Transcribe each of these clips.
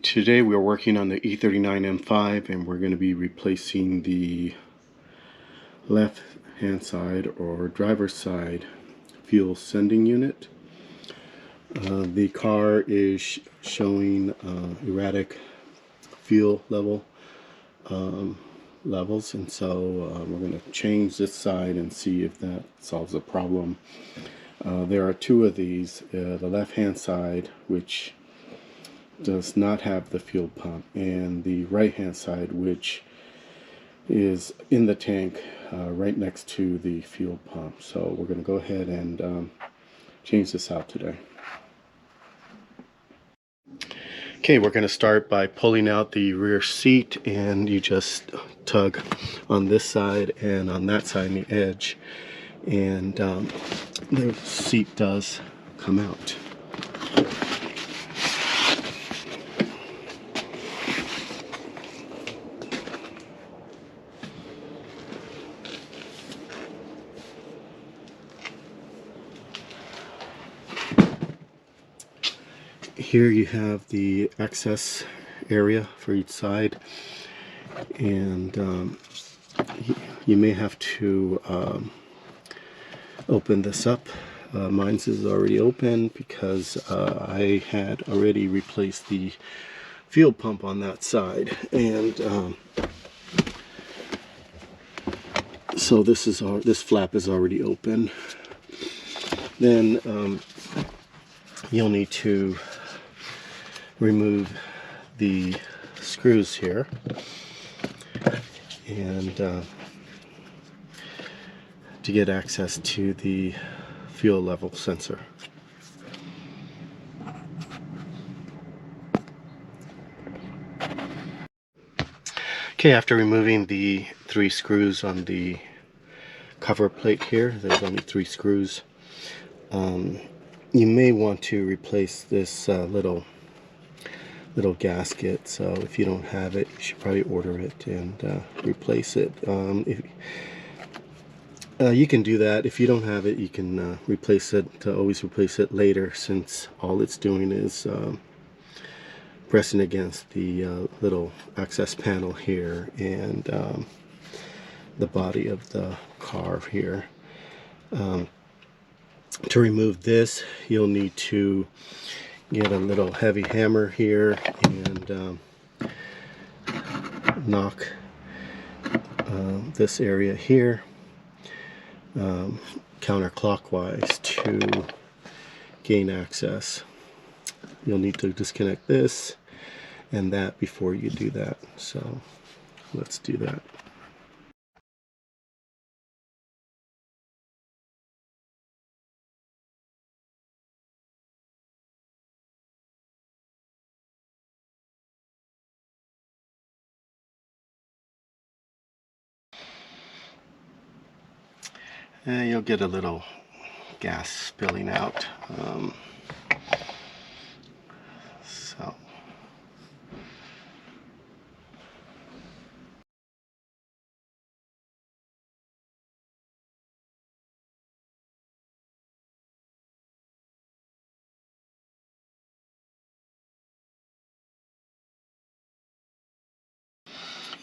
Today we're working on the E39 M5 and we're going to be replacing the left hand side or driver's side fuel sending unit. The car is showing erratic fuel levels, and so we're going to change this side and see if that solves the problem. There are two of these, the left hand side, which does not have the fuel pump, and the right hand side, which is in the tank right next to the fuel pump. So we're going to go ahead and change this out today. Okay, we're going to start by pulling out the rear seat, and you just tug on this side and on that side on the edge, and the seat does come out. Here you have the access area for each side, and you may have to open this up. Mine's is already open because I had already replaced the fuel pump on that side, and so this flap is already open. Then you'll need to remove the screws here, and to get access to the fuel level sensor. Okay, after removing the 3 screws on the cover plate here, there's only 3 screws. You may want to replace this little gasket, so if you don't have it, you should probably order it and replace it. You can do that. If you don't have it, you can replace it. Always replace it later, since all it's doing is pressing against the little access panel here and the body of the car here. To remove this, you'll need to get a little heavy hammer here and knock this area here counterclockwise to gain access. You'll need to disconnect this and that before you do that, so let's do that. And you'll get a little gas spilling out. So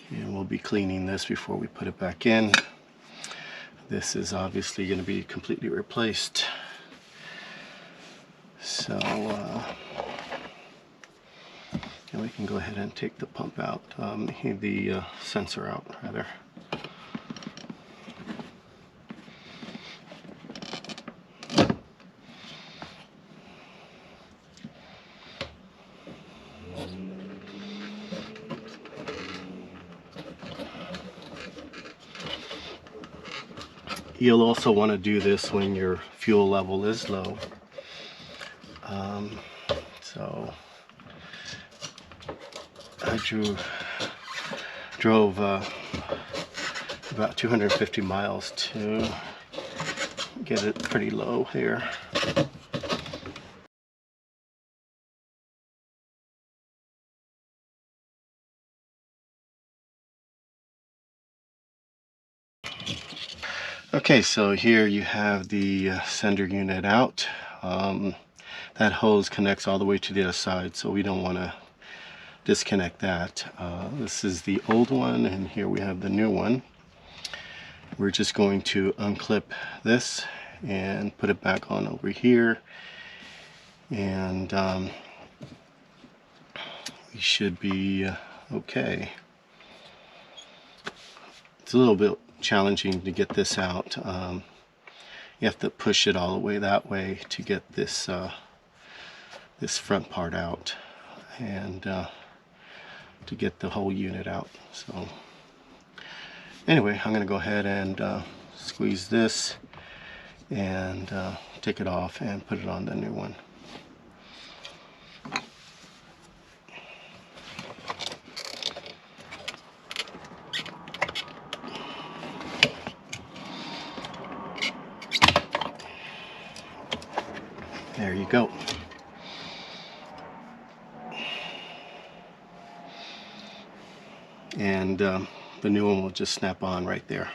and we'll be cleaning this before we put it back in. This is obviously going to be completely replaced. So and we can go ahead and take the pump out, the sensor out rather. You'll also want to do this when your fuel level is low. So I drove about 250 miles to get it pretty low here. Okay, so here you have the sender unit out. That hose connects all the way to the other side, so we don't want to disconnect that. This is the old one, and here we have the new one. We're just going to unclip this and put it back on over here, and we should be okay. It's a little bit challenging to get this out. You have to push it all the way that way to get this this front part out, and to get the whole unit out. So anyway, I'm going to go ahead and squeeze this and take it off and put it on the new one. There you go. And the new one will just snap on right there.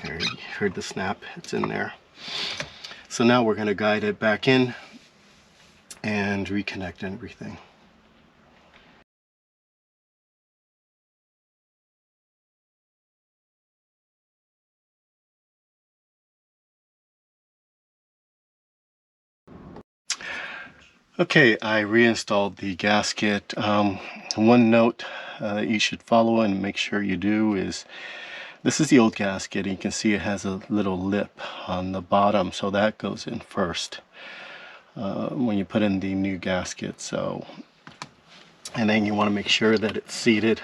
There, you heard the snap, it's in there. So now we're going to guide it back in and reconnect everything. Okay, I reinstalled the gasket. One note that you should follow and make sure you do is, this is the old gasket. You can see it has a little lip on the bottom, so that goes in first when you put in the new gasket. So, and then you want to make sure that it's seated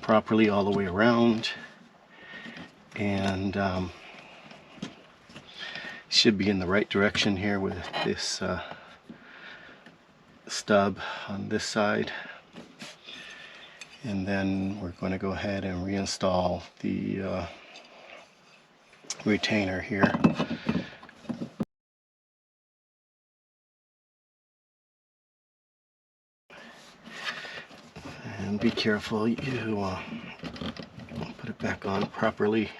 properly all the way around, and should be in the right direction here with this stub on this side. And then we're going to go ahead and reinstall the retainer here. And be careful, you put it back on properly,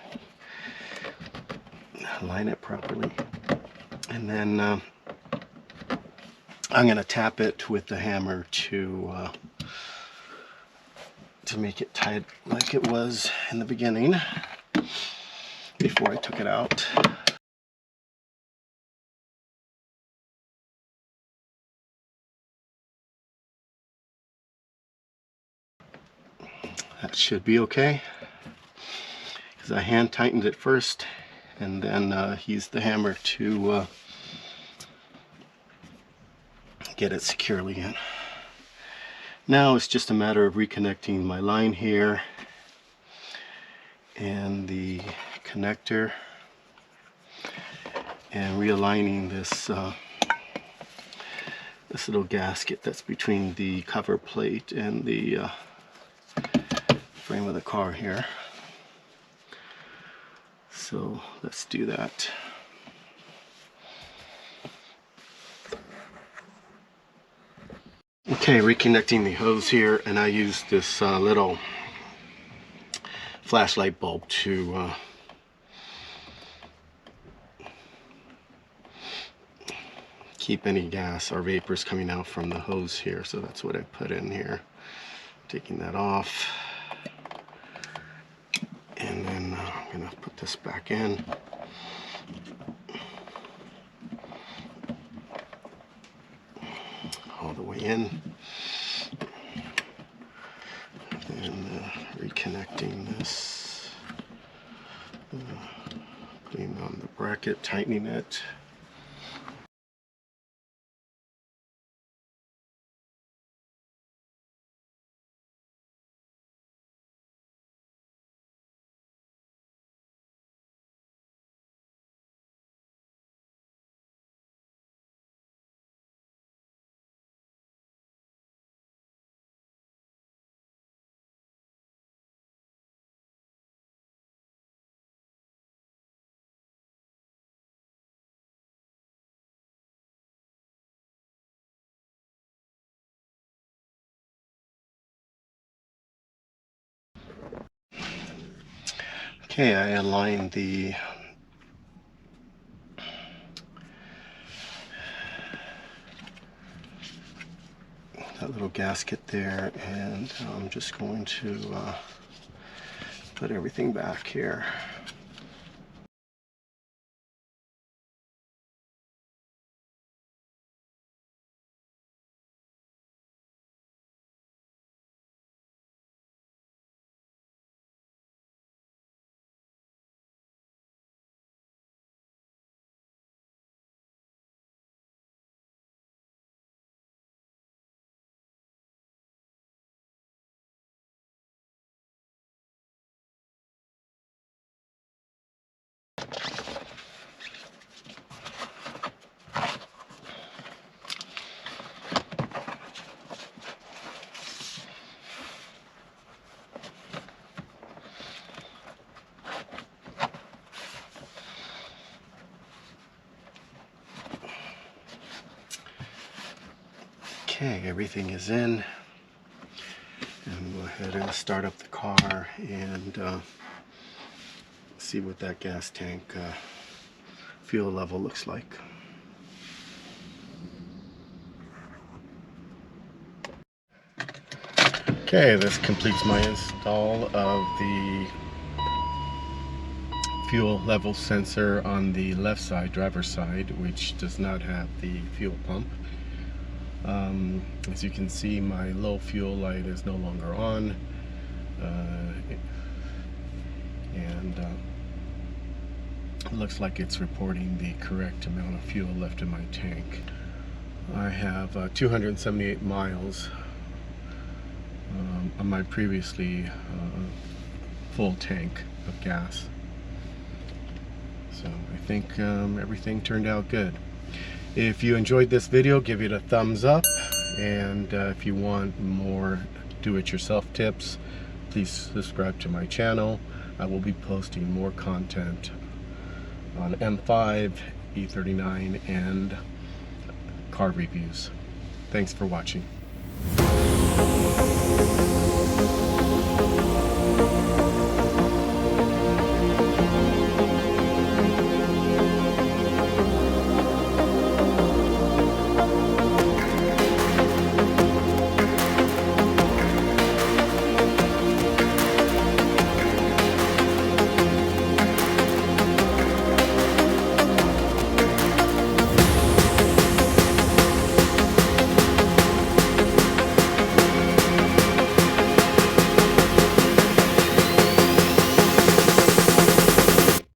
line it properly, and then I'm going to tap it with the hammer to make it tight like it was in the beginning before I took it out. That should be okay, because I hand tightened it first and then used the hammer to get it securely in. Now it's just a matter of reconnecting my line here and the connector, and realigning this this little gasket that's between the cover plate and the frame of the car here. So let's do that. Okay, reconnecting the hose here, and I use this little flashlight bulb to keep any gas or vapors coming out from the hose here. So that's what I put in here. Taking that off, and then I'm going to put this back in. All the way in, and reconnecting this, putting on the bracket, tightening it. Okay, I aligned that little gasket there, and I'm just going to put everything back here. Okay, everything is in, and we'll go ahead and start up the car and see what that gas tank fuel level looks like. Okay, this completes my install of the fuel level sensor on the left side, driver's side, which does not have the fuel pump. As you can see, my low fuel light is no longer on, and it looks like it's reporting the correct amount of fuel left in my tank. I have 278 miles on my previously full tank of gas. So I think everything turned out good. If you enjoyed this video, give it a thumbs up, and if you want more do-it-yourself tips, please subscribe to my channel. I will be posting more content on M5, E39, and car reviews. Thanks for watching.